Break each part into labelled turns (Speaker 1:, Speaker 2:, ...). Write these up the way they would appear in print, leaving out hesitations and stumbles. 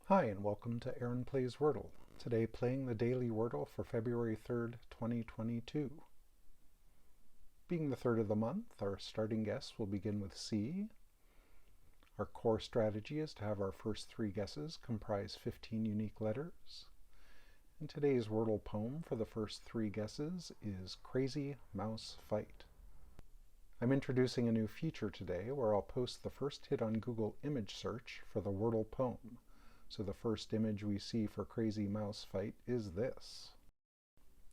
Speaker 1: Hi, and welcome to Aaron Plays Wordle. Today playing the daily Wordle for February 3rd, 2022. Being the 3rd of the month, our starting guess will begin with C. Our core strategy is to have our first 3 guesses comprise 15 unique letters. And today's Wordle poem for the first 3 guesses is Crazy Mouse Fight. I'm introducing a new feature today where I'll post the first hit on Google image search for the Wordle poem. So the first image we see for Crazy Mouse Fight is this.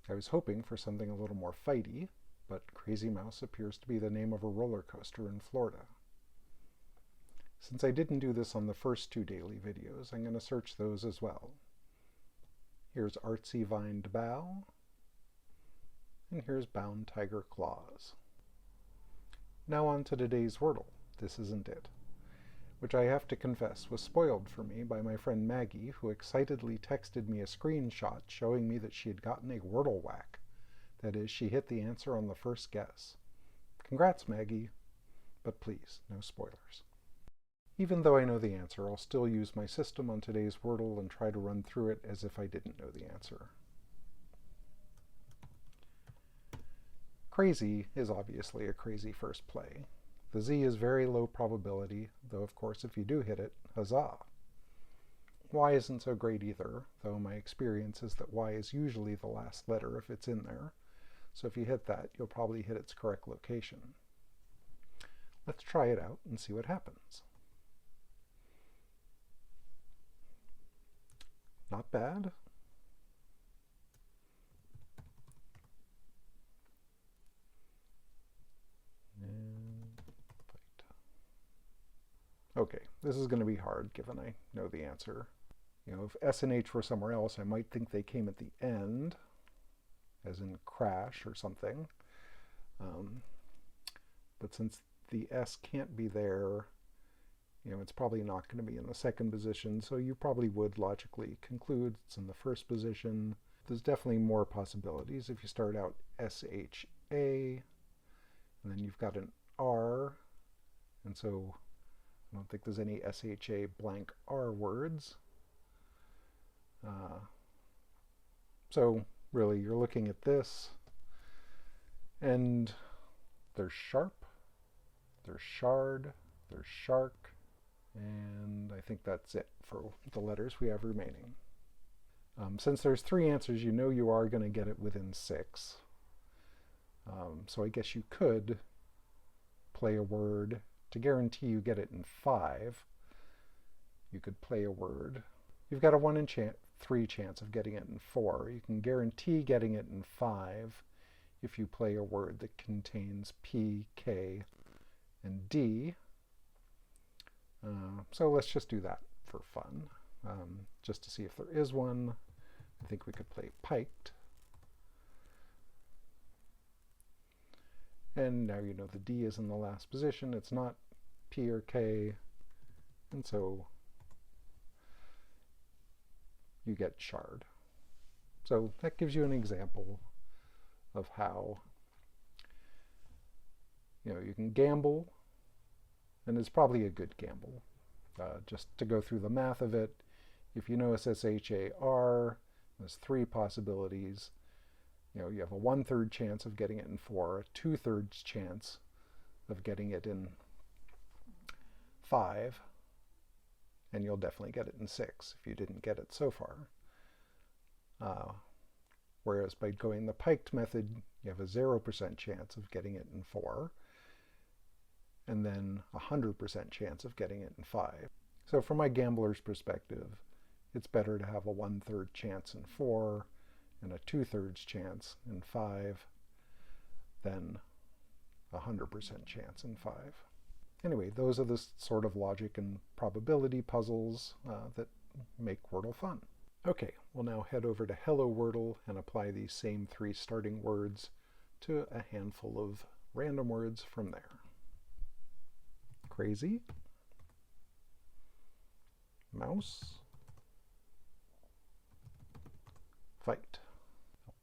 Speaker 1: I was hoping for something a little more fighty, but Crazy Mouse appears to be the name of a roller coaster in Florida. Since I didn't do this on the first 2 daily videos, I'm going to search those as well. Here's Artsy Vined Bow, and here's Bound Tiger Claws. Now on to today's Wordle. This isn't it, which I have to confess was spoiled for me by my friend Maggie, who excitedly texted me a screenshot showing me that she had gotten a Wordle whack. That is, she hit the answer on the first guess. Congrats, Maggie, but please, no spoilers. Even though I know the answer, I'll still use my system on today's Wordle and try to run through it as if I didn't know the answer. Crazy is obviously a crazy first play. The Z is very low probability, though of course if you do hit it, huzzah. Y isn't so great either, though my experience is that Y is usually the last letter if it's in there. So if you hit that, you'll probably hit its correct location. Let's try it out and see what happens. Not bad. Okay, this is going to be hard given I know the answer. You know, if S and H were somewhere else, I might think they came at the end, as in crash or something. But since the S can't be there, you know, it's probably not going to be in the second position, so you probably would logically conclude it's in the first position. There's definitely more possibilities if you start out S-H-A, and then you've got an R, and so I don't think there's any S-H-A blank R words. So really you're looking at this, and there's sharp, there's shard, there's shark, and I think that's it for the letters we have remaining. Since there's 3 answers, you know you are going to get it within 6. So I guess you could play a word to guarantee you get it in 5. You could play a word. You've got a 1 in 3 chance of getting it in 4. You can guarantee getting it in 5 if you play a word that contains P, K, and D. So let's just do that for fun, just to see if there is one. I think we could play piked. And now you know the D is in the last position. It's not P or K, and so you get shard. So that gives you an example of how, you know, you can gamble, and it's probably a good gamble. Just to go through the math of it, if you know S-H-A-R, there's 3 possibilities. You know, you have a 1/3 chance of getting it in 4, a 2/3 chance of getting it in 5, and you'll definitely get it in 6 if you didn't get it so far. Whereas by going the piked method, you have a 0% chance of getting it in 4, and then a 100% chance of getting it in 5. So from my gambler's perspective, it's better to have a 1/3 chance in 4 and a 2/3 chance in 5 than a 100% chance in 5. Anyway, those are the sort of logic and probability puzzles that make Wordle fun. Okay, we'll now head over to Hello Wordle and apply these same 3 starting words to a handful of random words from there. Crazy, mouse, fight.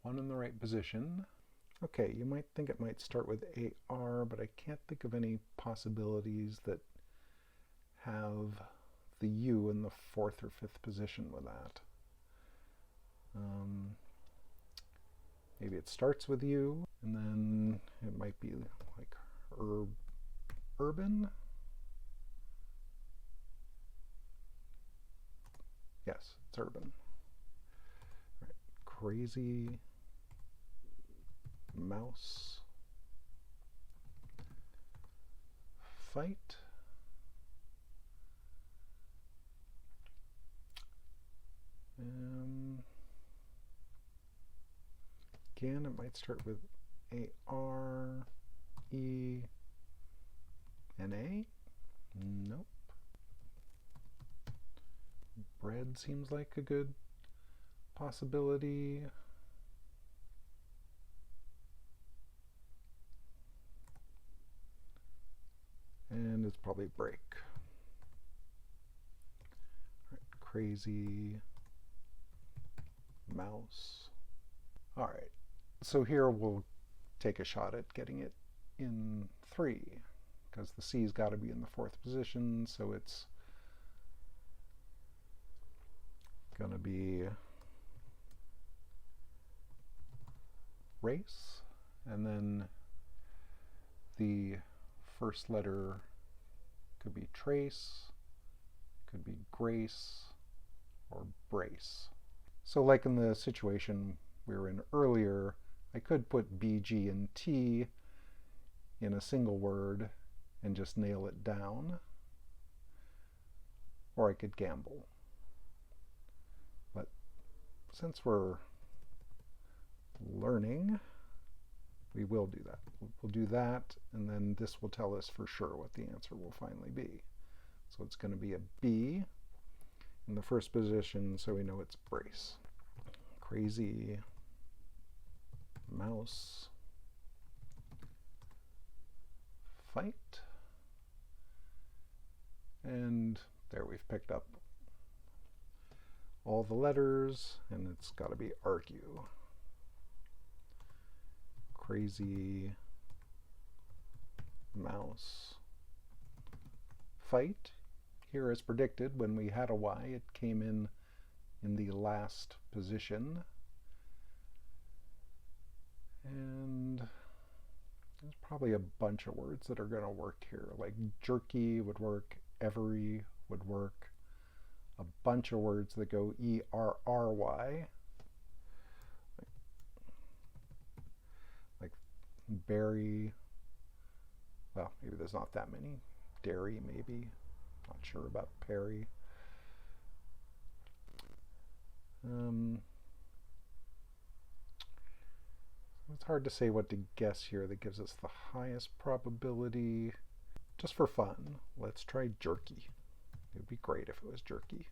Speaker 1: 1 in the right position. Okay, you might think it might start with AR, but I can't think of any possibilities that have the U in the 4th or 5th position with that. Maybe it starts with U, and then it might be like urban. Yes, it's urban. Right. Crazy mouse fight. Again, it might start with A-R-E-N-A. Nope. Bread seems like a good possibility. And it's probably break. All right, crazy mouse. All right, so here we'll take a shot at getting it in 3, because the C's got to be in the 4th position, so it's going to be race, and then the first letter could be trace, could be grace, or brace. So like in the situation we were in earlier, I could put B, G, and T in a single word and just nail it down, or I could gamble. But since we're learning, we will do that. We'll do that, and then this will tell us for sure what the answer will finally be. So it's going to be a B in the first position, so we know it's brace. Crazy mouse fight. And there, we've picked up all the letters, and it's got to be argue. Crazy mouse fight. Here, as predicted, when we had a Y, it came in the last position. And there's probably a bunch of words that are going to work here. Like jerky would work, every would work. A bunch of words that go E-R-R-Y. Like berry. Well, maybe there's not that many. Dairy, maybe. Not sure about Perry. It's hard to say what to guess here that gives us the highest probability. Just for fun, let's try jerky. It would be great if it was jerky.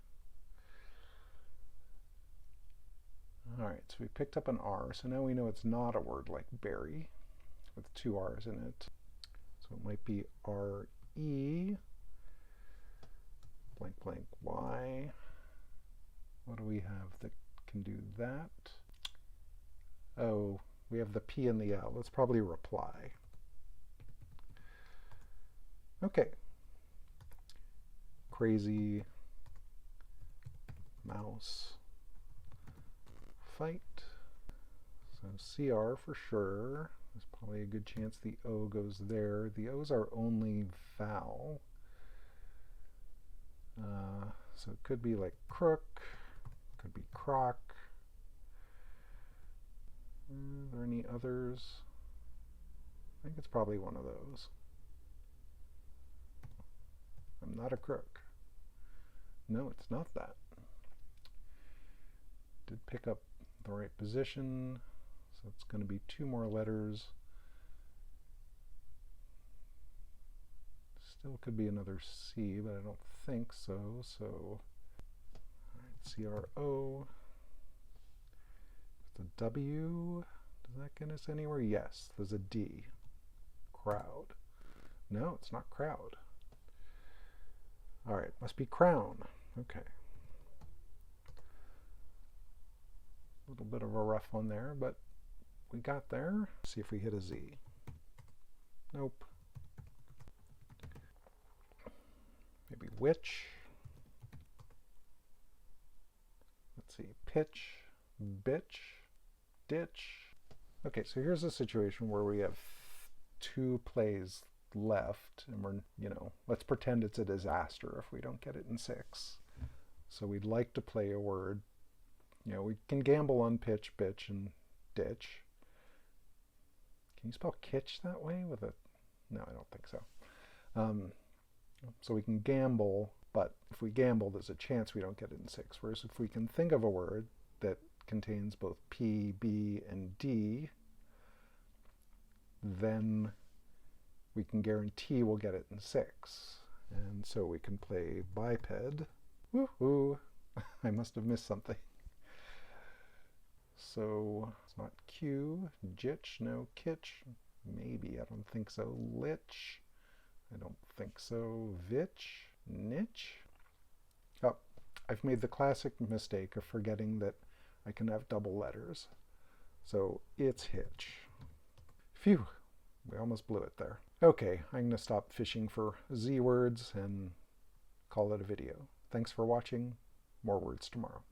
Speaker 1: All right, so we picked up an R, so now we know it's not a word like berry with 2 R's in it. So it might be R-E blank blank Y. What do we have that can do that? Oh, we have the P and the L. Let's probably reply. Okay. Crazy mouse fight. So CR for sure. There's probably a good chance the O goes there. The O's are only vowel. So it could be like crook, could be crock. Are there any others? I think it's probably one of those. I'm not a crook. No, it's not that. Did pick up the right position, so it's going to be 2 more letters. Still could be another C, but I don't think so. So, all right, CRO. The W, does that get us anywhere? Yes, there's a D. Crowd. No, it's not crowd. All right, must be crown. Okay. A little bit of a rough one there, but we got there. See if we hit a Z. Nope. Maybe which. see, pitch, bitch, ditch. Okay, so here's a situation where we have 2 plays left, and we're, let's pretend it's a disaster if we don't get it in 6. So we'd like to play a word. We can gamble on pitch, bitch, and ditch. Can you spell kitsch that way with a... No, I don't think so. So we can gamble, but if we gamble, there's a chance we don't get it in 6. Whereas if we can think of a word that contains both P, B, and D, then we can guarantee we'll get it in 6. And so we can play biped. Woohoo! I must have missed something. So it's not Q, jitch, no kitsch, maybe, I don't think so. Lich, I don't think so. Vitch, niche. Oh, I've made the classic mistake of forgetting that I can have double letters. So it's hitch. Phew, we almost blew it there. Okay, I'm going to stop fishing for Z words and call it a video. Thanks for watching. More words tomorrow.